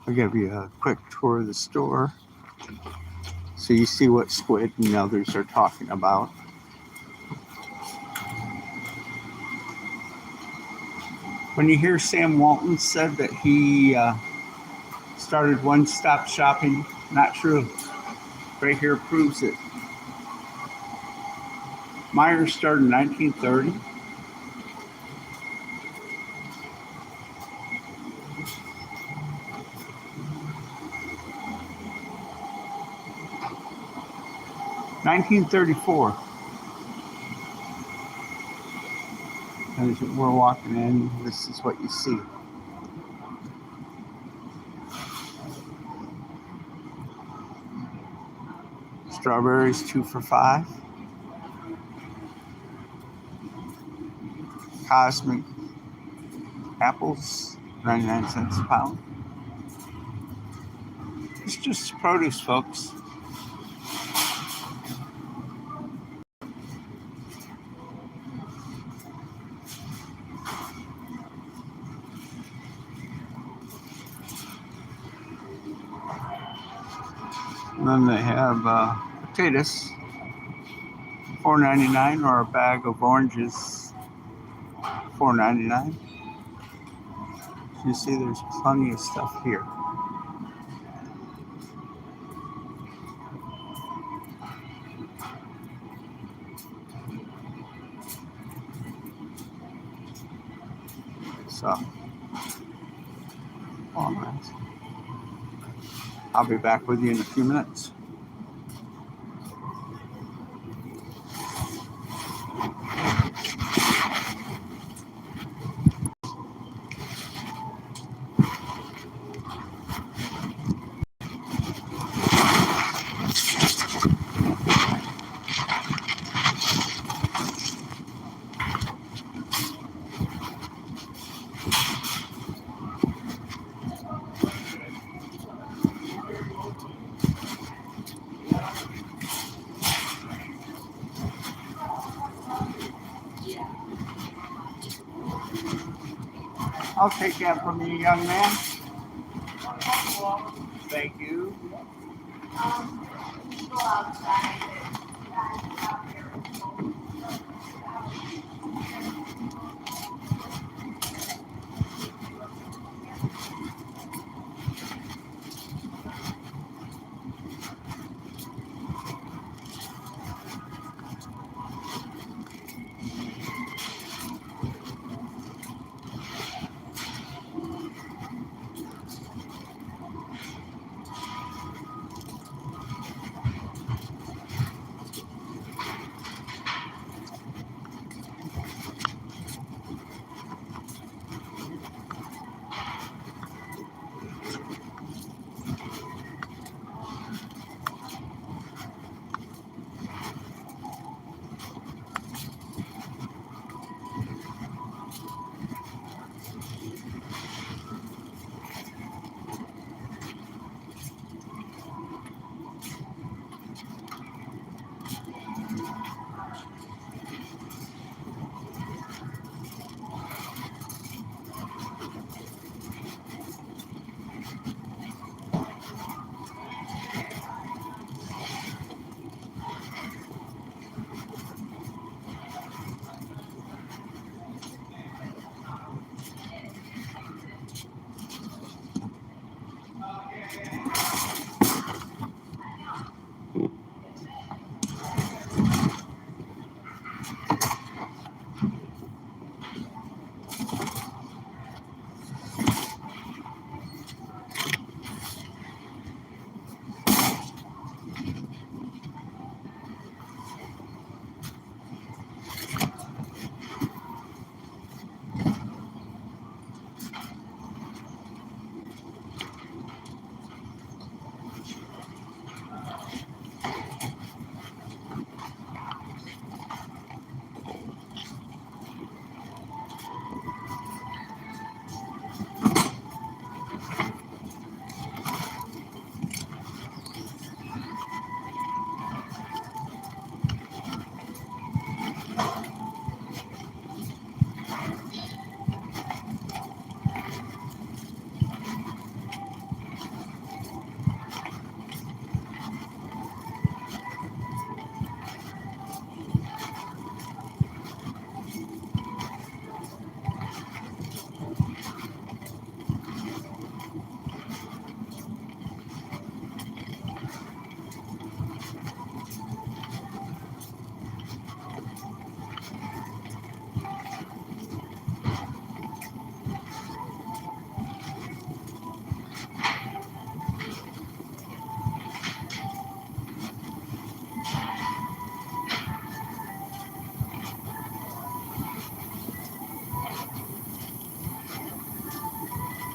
I'll give you a quick tour of the store so you see what Squid and others are talking about. When you hear Sam Walton said that he started one-stop shopping, not true. Right here proves it. Meijer started in 1930. (1934). As we're walking in, this is what you see. Strawberries 2 for $5. Cosmic apples 99 cents a pound. It's just produce, folks. And then they have potatoes, $4.99, or a bag of oranges, $4.99. You see, there's plenty of stuff here. So, all right. I'll be back with you in a few minutes. I'll take that from you, young man. Thank you. Go outside.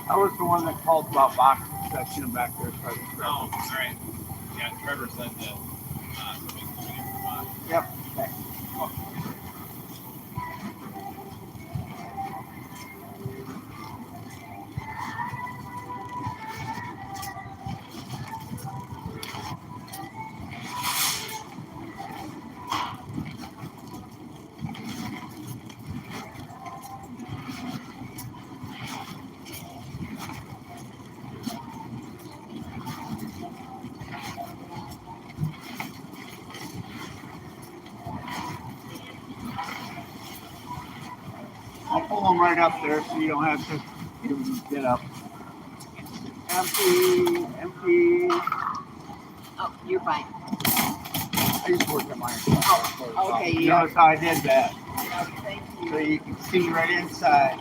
I was the one that called about box section back there. Oh, all right. Yeah, Trevor said that somebody's coming in for box. Yep. Okay. I'll pull them right up there so you don't have to even get up. Empty, empty. Oh, you're fine. I used to work at Meijer. Oh, okay, You yeah. notice how I did that. Thank So you. you can see right inside.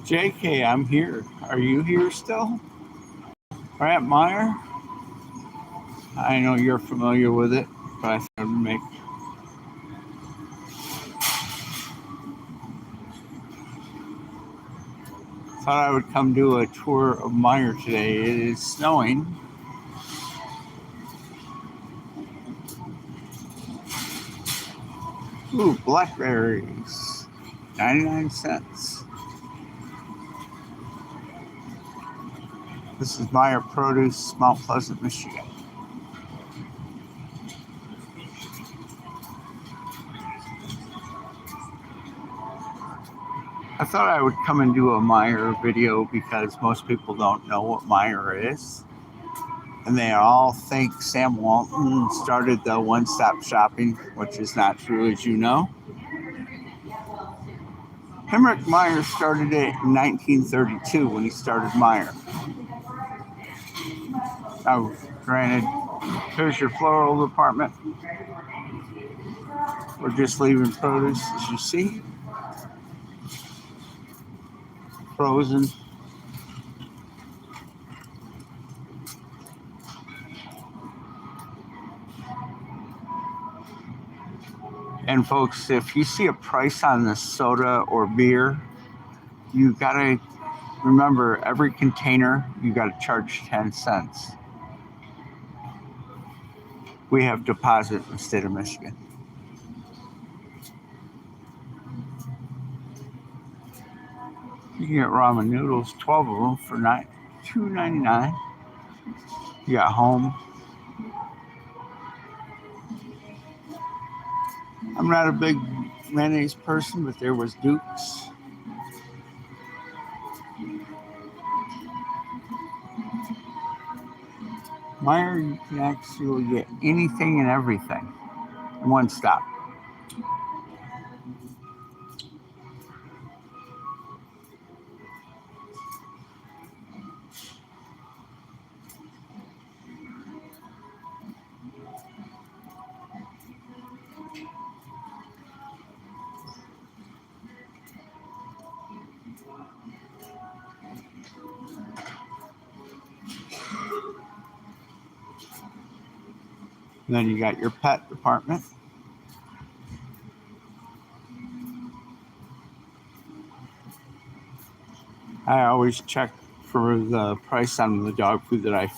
JK, I'm here. Are you here still? Right at Meijer? I know you're familiar with it, but I thought I would make. Thought I would come do a tour of Meijer today. It is snowing. Ooh, blackberries. 99 cents. This is Meijer Produce, Mount Pleasant, Michigan. I thought I would come and do a Meijer video because most people don't know what Meijer is. And they all think Sam Walton started the one-stop shopping, which is not true, as you know. Henrik Meijer started it in 1932 when he started Meijer. Now, granted, here's your floral department. We're just leaving produce, as you see. Frozen. And folks, if you see a price on the soda or beer, you gotta remember every container you gotta charge 10 cents. We have deposit in the state of Michigan. You can get ramen noodles, 12 of them for $2.99. You got home. I'm not a big mayonnaise person, but there was Duke's. Meijer, you can actually get anything and everything in one stop. And then you got your pet department. I always check for the price on the dog food that I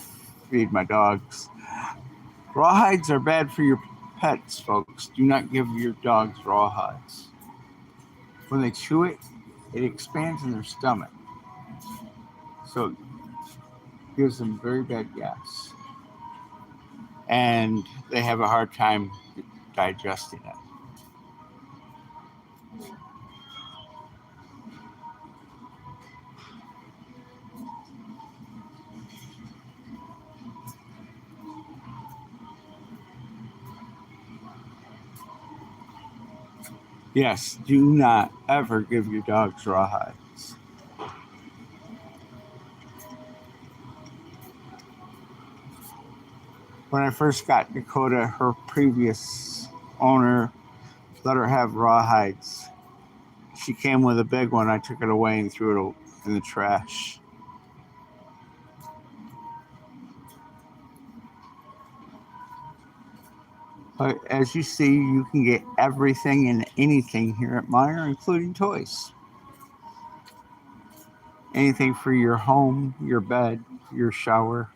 feed my dogs. Rawhides are bad for your pets, folks. Do not give your dogs rawhides. When they chew it, it expands in their stomach. So it gives them very bad gas. And they have a hard time digesting it. Yes, do not ever give your dogs rawhides. When I first got Dakota, her previous owner let her have rawhides. She came with a big one. I took it away and threw it in the trash. But as you see, you can get everything and anything here at Meijer, including toys. Anything for your home, your bed, your shower.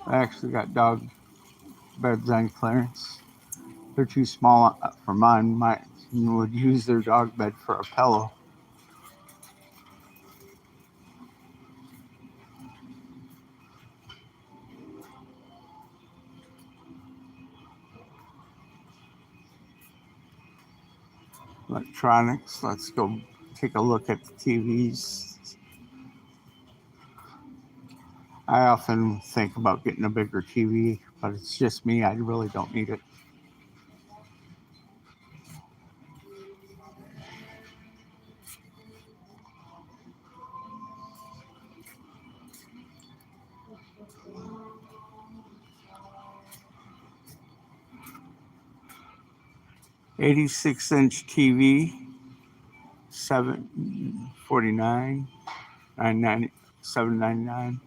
I actually got dog beds on clearance. They're too small for mine. Mine would use their dog bed for a pillow. Electronics. Let's go take a look at the TVs. I often think about getting a bigger TV, but it's just me. I really don't need it. $86-inch TV, $749, $799.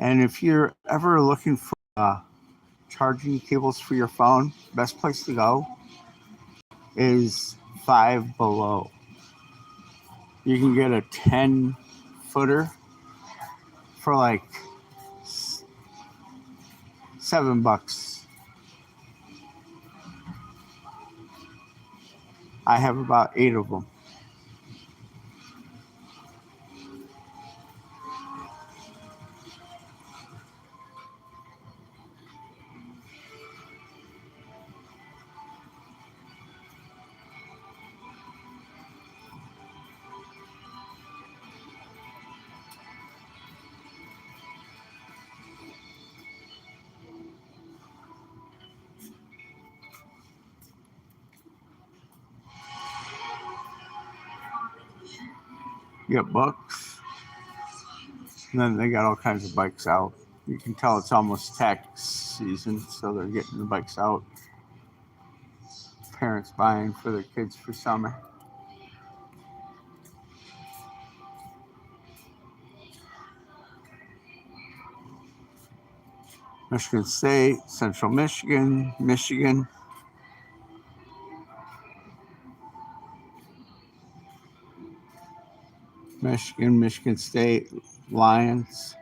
And if you're ever looking for charging cables for your phone, best place to go is Five Below. You can get a 10-footer for like $7. I have about 8 of them. You get books. And then they got all kinds of bikes out. You can tell it's almost tax season, so they're getting the bikes out. Parents buying for their kids for summer. Michigan State, Central Michigan, Michigan. Michigan State, Lions,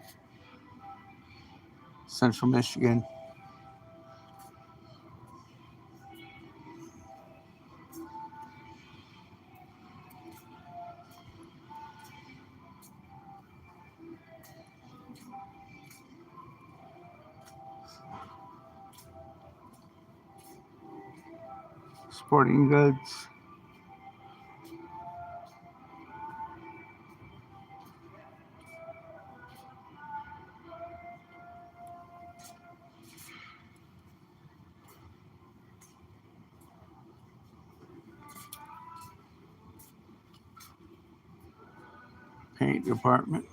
Central Michigan. Sporting Goods. Paint department.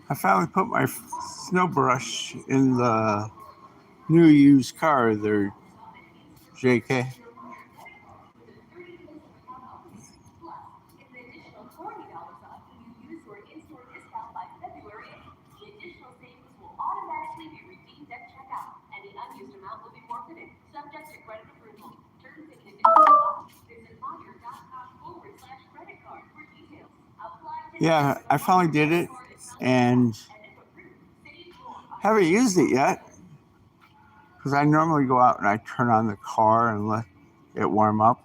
I finally put my snow brush in the new used car, their JK. Yeah, I finally did it and haven't used it yet because I normally go out and I turn on the car and let it warm up.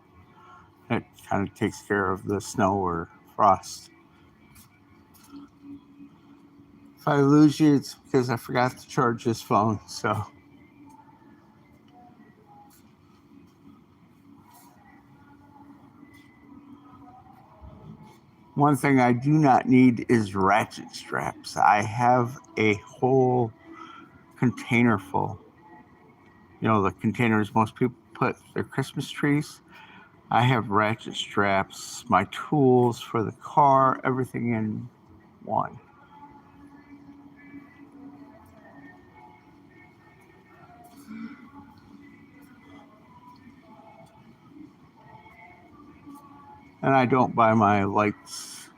It kind of takes care of the snow or frost. If I lose you, it's because I forgot to charge this phone. So one thing I do not need is ratchet straps. I have a whole container full. You know, the containers most people put their Christmas trees. I have ratchet straps, my tools for the car, everything in one. And I don't buy my lights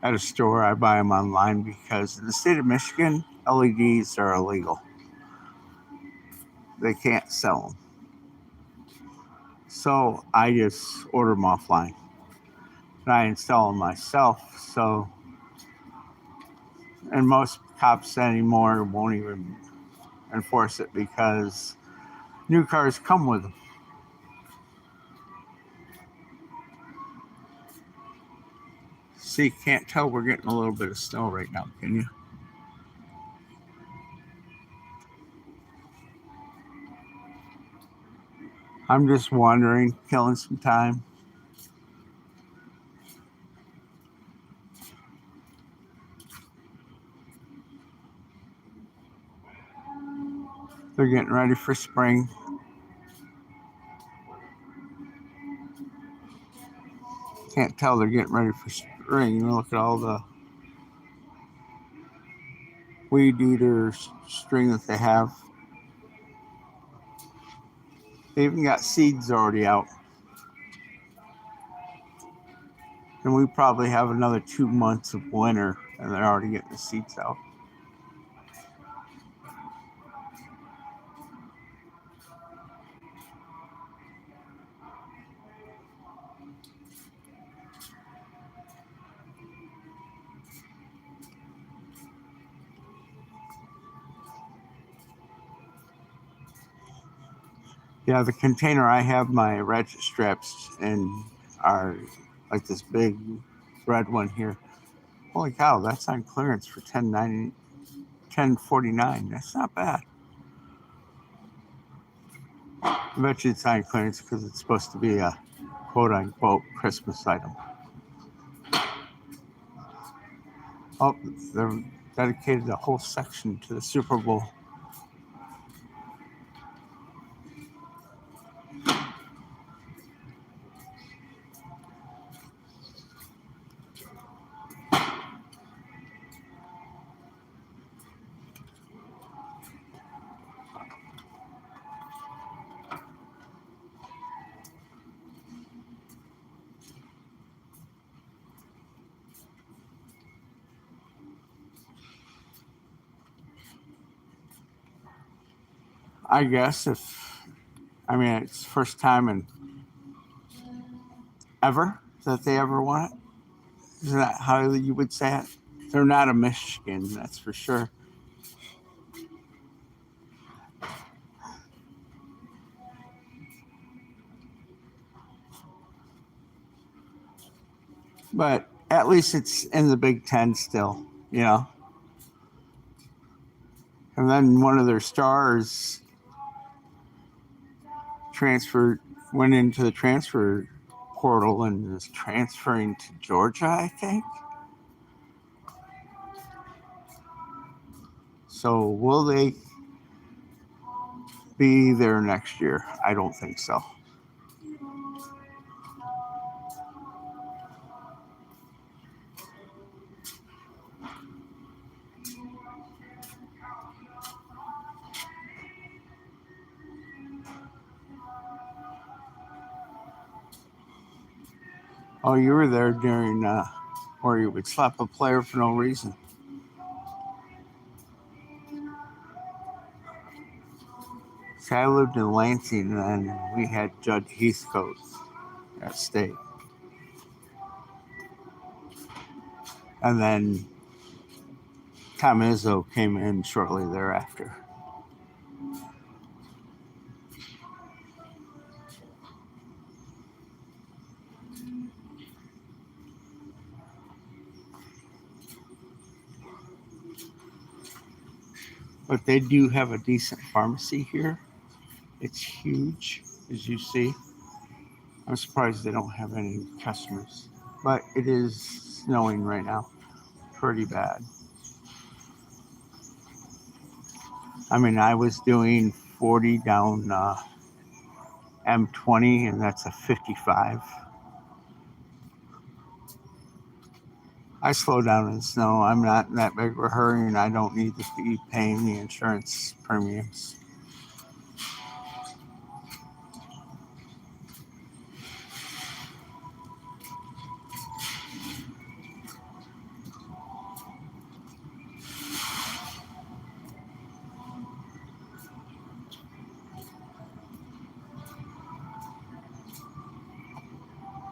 at a store. I buy them online because in the state of Michigan, LEDs are illegal. They can't sell them. So I just order them offline. And I install them myself. So, and most cops anymore won't even enforce it because new cars come with them. See, you can't tell we're getting a little bit of snow right now, can you? I'm just wandering, killing some time. They're getting ready for spring. Can't tell they're getting ready for spring. You look at all the weed eater string that they have. They even got seeds already out. And we probably have another 2 months of winter, and they're already getting the seats out. Yeah, the container I have my ratchet straps in are like this big red one here. Holy cow, that's on clearance for $10.49. That's not bad. I bet you it's on clearance because it's supposed to be a quote unquote Christmas item. Oh, they're dedicated a whole section to the Super Bowl. I guess it's the first time in ever that they ever won it. Isn't that how you would say it? They're not a Michigan, that's for sure. But at least it's in the Big Ten still, you know. And then one of their stars went into the transfer portal and is transferring to Georgia, I think. So will they be there next year? I don't think so. Oh, you were there during where you would slap a player for no reason. See, I lived in Lansing and we had Judge Heathcote at state. And then Tom Izzo came in shortly thereafter. But they do have a decent pharmacy here. It's huge, as you see. I'm surprised they don't have any customers. But it is snowing right now. Pretty bad. I mean, I was doing 40 down M20, and that's a 55. I slow down in the snow. I'm not in that big of a hurry, and I don't need to be paying the insurance premiums.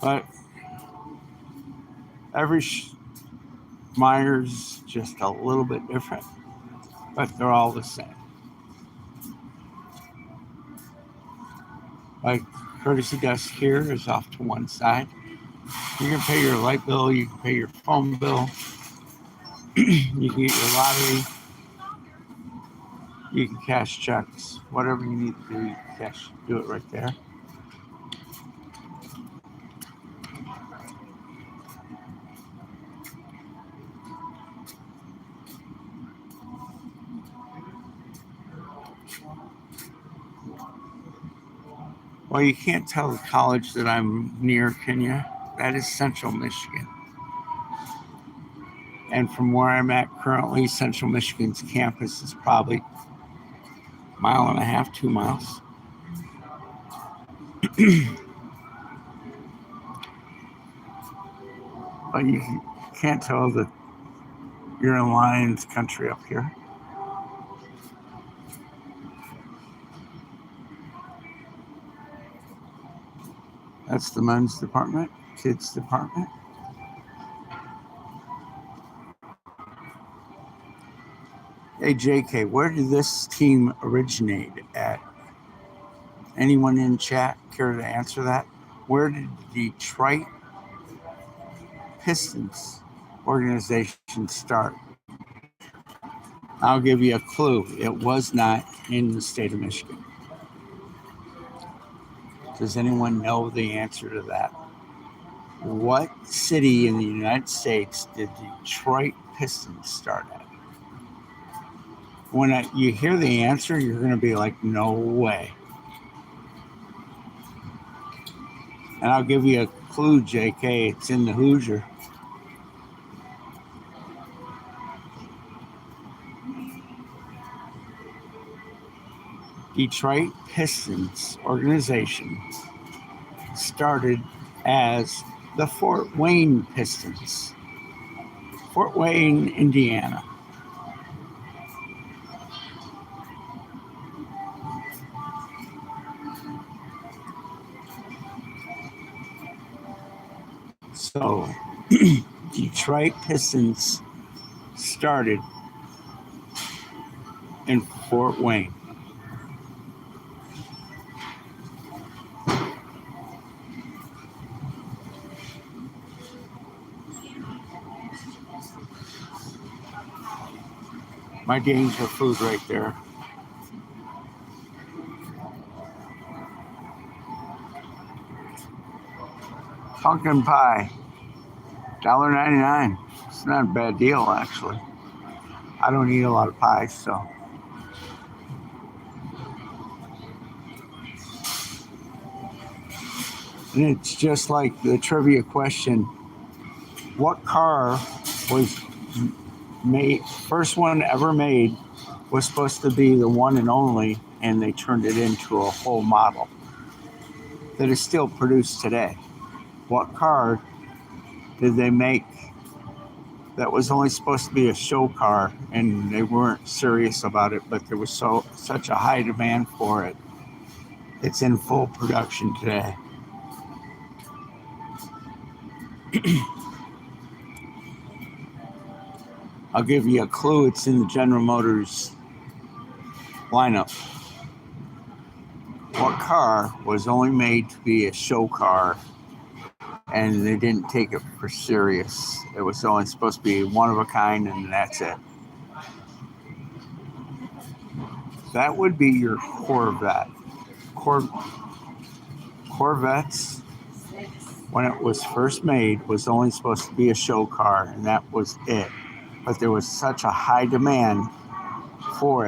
But every Meijer's just a little bit different, but they're all the same. Like courtesy desk here is off to one side. You can pay your light bill, you can pay your phone bill, you can get your lottery, you can cash checks, whatever you need to do, you can do it right there. Well, you can't tell the college that I'm near, can you? That is Central Michigan. And from where I'm at currently, Central Michigan's campus is probably a mile and a half, 2 miles. But you can't tell that you're in Lions country up here. That's the men's department, kids department. Hey, JK, where did this team originate at? Anyone in chat care to answer that? Where did the Detroit Pistons organization start? I'll give you a clue. It was not in the state of Michigan. Does anyone know the answer to that? What city in the United States did Detroit Pistons start at? When you hear the answer, you're going to be like, no way. And I'll give you a clue, JK. It's in the Hoosier. Detroit Pistons organization started as the Fort Wayne Pistons. Fort Wayne, Indiana. So, Detroit Pistons started in Fort Wayne. My danger food right there. Pumpkin pie, $1.99. It's not a bad deal, actually. I don't eat a lot of pies, so. And it's just like the trivia question. What car was made, first one ever made, was supposed to be the one and only, and they turned it into a whole model that is still produced today? What car did they make that was only supposed to be a show car, and they weren't serious about it, but there was such a high demand for it? It's in full production today. I'll give you a clue. It's in the General Motors lineup. What car was only made to be a show car, and they didn't take it for serious? It was only supposed to be one of a kind, and that's it. That would be your Corvette. Corvettes, when it was first made, was only supposed to be a show car, and that was it. But there was such a high demand for it